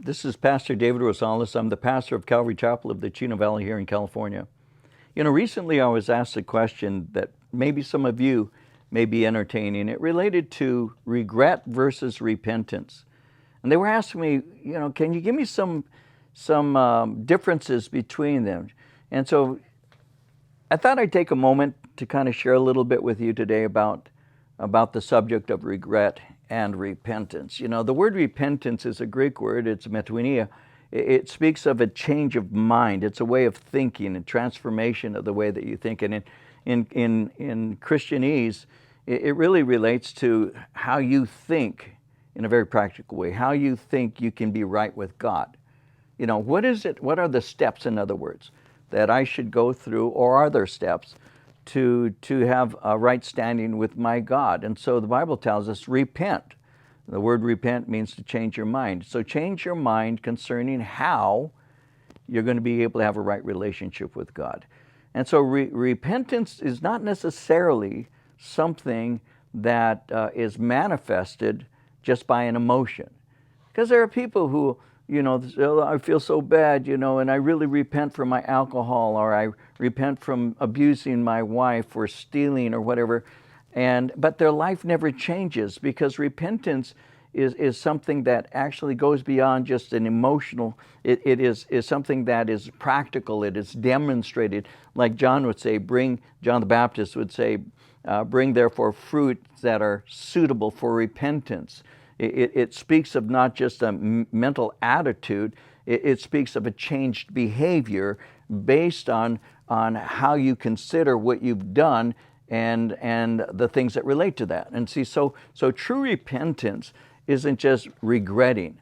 This is Pastor David Rosales. I'm the pastor of Calvary Chapel of the Chino Valley here in California. Recently I was asked a question that maybe some of you may be entertaining. It related to regret versus repentance. And they were asking me, can you give me some differences between them? And so I thought I'd take a moment to kind of share a little bit with you today about the subject of regret and repentance. The word repentance is a Greek word, it's metanoia. It speaks of a change of mind. It's a way of thinking, a transformation of the way that you think. And in Christianese, it really relates to how you think in a very practical way, how you think you can be right with God. What is it? What are the steps, in other words, that I should go through, or are there steps to have a right standing with my God? And so the Bible tells us, repent. The word repent means to change your mind. So change your mind concerning how you're going to be able to have a right relationship with God. And so repentance is not necessarily something that is manifested just by an emotion. Because there are people who, I feel so bad, and I really repent from my alcohol, or I repent from abusing my wife or stealing or whatever. But their life never changes, because repentance is something that actually goes beyond just an emotional. It is something that is practical. It is demonstrated. Like John the Baptist would say, bring therefore fruit that are suitable for repentance. It speaks of not just a mental attitude, it speaks of a changed behavior based on how you consider what you've done and the things that relate to that. And see, so true repentance isn't just regretting.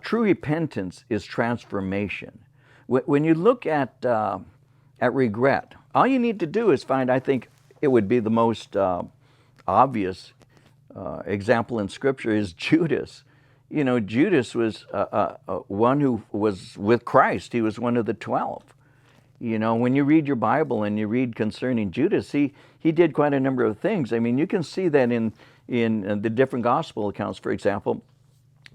True repentance is transformation. When you look at regret, all you need to do is find, I think it would be the most obvious example in Scripture is Judas. Judas was one who was with Christ. He was one of the 12. When you read your Bible and you read concerning Judas, he did quite a number of things. I mean, you can see that in the different gospel accounts, for example,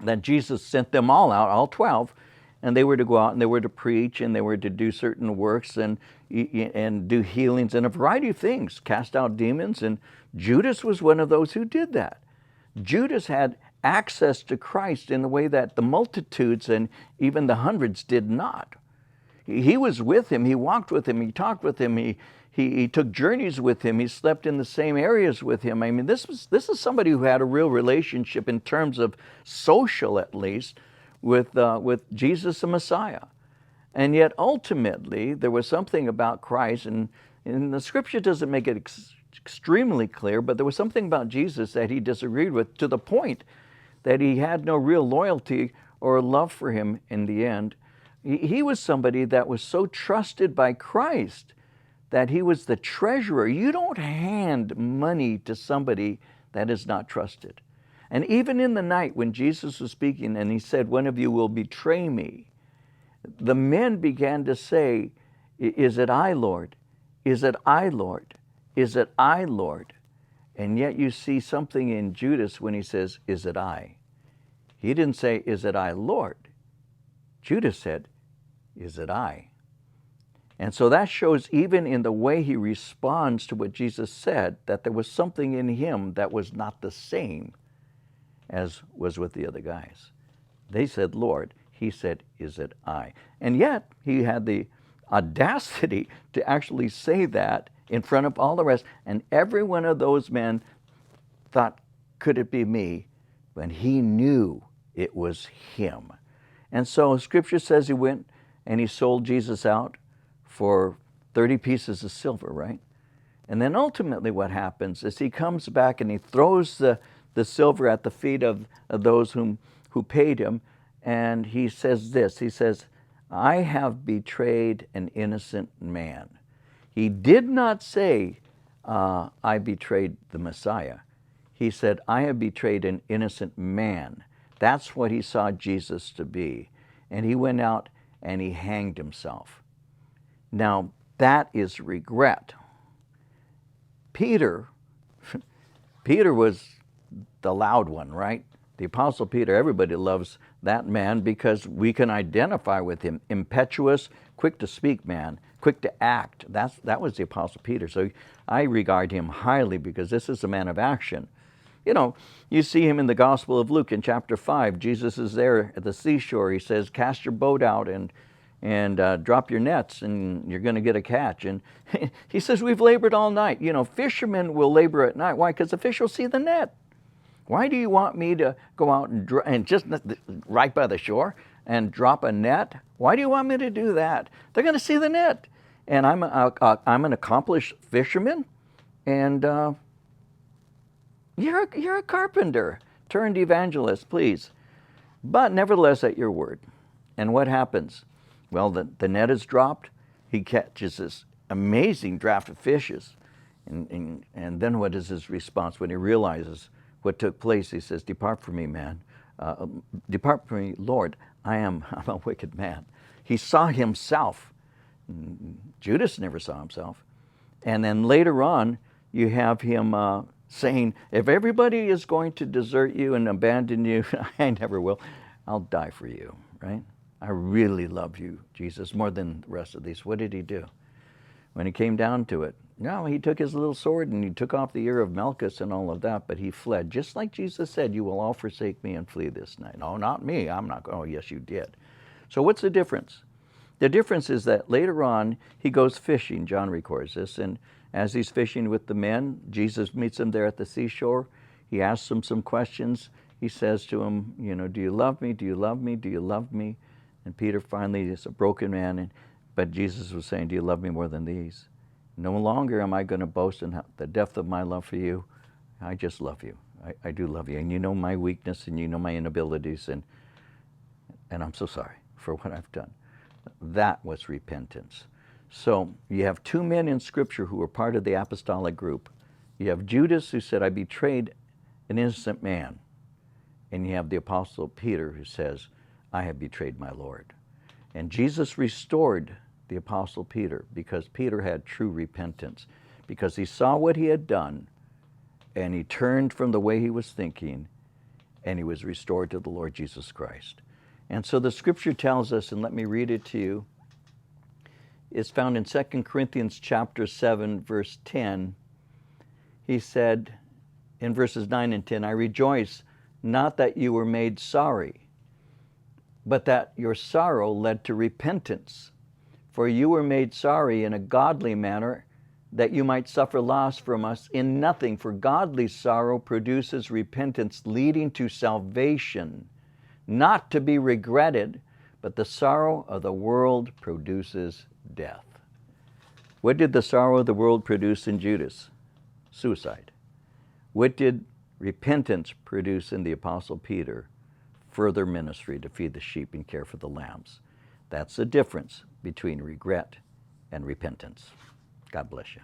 that Jesus sent them all out, all 12, and they were to go out and they were to preach and they were to do certain works and do healings and a variety of things, cast out demons. And Judas was one of those who did that. Judas had access to Christ in a way that the multitudes and even the hundreds did not. He was with him, he walked with him, he talked with him, he took journeys with him, he slept in the same areas with him. I mean, this is somebody who had a real relationship in terms of social, at least, with Jesus the Messiah. And yet ultimately there was something about Christ, and the Scripture doesn't make it extremely clear, but there was something about Jesus that he disagreed with, to the point that he had no real loyalty or love for him in the end. He was somebody that was so trusted by Christ that he was the treasurer. You don't hand money to somebody that is not trusted. And even in the night when Jesus was speaking and he said, "One of you will betray me," the men began to say, "Is it I, Lord? Is it I, Lord? Is it I, Lord?" And yet you see something in Judas when he says, "Is it I?" He didn't say, "Is it I, Lord?" Judas said, "Is it I?" And so that shows, even in the way he responds to what Jesus said, that there was something in him that was not the same as was with the other guys. They said, "Lord." He said, "Is it I?" And yet he had the audacity to actually say that in front of all the rest. And every one of those men thought, "Could it be me?" When he knew it was him. And so Scripture says he went and he sold Jesus out for 30 pieces of silver, right? And then ultimately what happens is he comes back and he throws the silver at the feet of those who paid him, and he says this. He says, "I have betrayed an innocent man." He did not say, "I betrayed the Messiah." He said, "I have betrayed an innocent man." That's what he saw Jesus to be. And he went out and he hanged himself. Now, that is regret. Peter was the loud one, right? The Apostle Peter, everybody loves that man because we can identify with him. Impetuous, quick to speak man, quick to act. That was the Apostle Peter. So I regard him highly because this is a man of action. You know, you see him in the Gospel of Luke in chapter 5. Jesus is there at the seashore. He says, cast your boat out and drop your nets and you're going to get a catch. And he says, we've labored all night. You know, fishermen will labor at night. Why? Because the fish will see the net. Why do you want me to go out and just right by the shore and drop a net? Why do you want me to do that? They're going to see the net. And I'm an accomplished fisherman, and you're a carpenter turned evangelist, please. But nevertheless, at your word. And what happens? Well, the net is dropped. He catches this amazing draft of fishes. And then what is his response when he realizes what took place? He says, depart from me, man. Depart from me, Lord. I'm a wicked man. He saw himself. Judas never saw himself. And then later on, you have him saying, if everybody is going to desert you and abandon you, I never will. I'll die for you, right? I really love you, Jesus, more than the rest of these. What did he do? When it came down to it, no, he took his little sword and he took off the ear of Malchus and all of that, but he fled. Just like Jesus said, you will all forsake me and flee this night. No, not me. I'm not going. Oh, yes, you did. So what's the difference? The difference is that later on, he goes fishing. John records this. And as he's fishing with the men, Jesus meets him there at the seashore. He asks him some questions. He says to him, you know, do you love me? Do you love me? Do you love me? And Peter finally is a broken man. But Jesus was saying, do you love me more than these? No longer am I going to boast in the depth of my love for you. I just love you. I do love you. And you know my weakness and you know my inabilities. And I'm so sorry for what I've done. That was repentance. So you have two men in Scripture who were part of the apostolic group. You have Judas who said, I betrayed an innocent man. And you have the Apostle Peter who says, I have betrayed my Lord. And Jesus restored the Apostle Peter because Peter had true repentance, because he saw what he had done and he turned from the way he was thinking and he was restored to the Lord Jesus Christ. And so the Scripture tells us, and let me read it to you, it's found in 2 Corinthians chapter 7, verse 10. He said in verses 9 and 10, I rejoice not that you were made sorry, but that your sorrow led to repentance. For you were made sorry in a godly manner, that you might suffer loss from us in nothing. For godly sorrow produces repentance, leading to salvation, not to be regretted, but the sorrow of the world produces death. What did the sorrow of the world produce in Judas? Suicide. What did repentance produce in the Apostle Peter? Further ministry to feed the sheep and care for the lambs. That's the difference between regret and repentance. God bless you.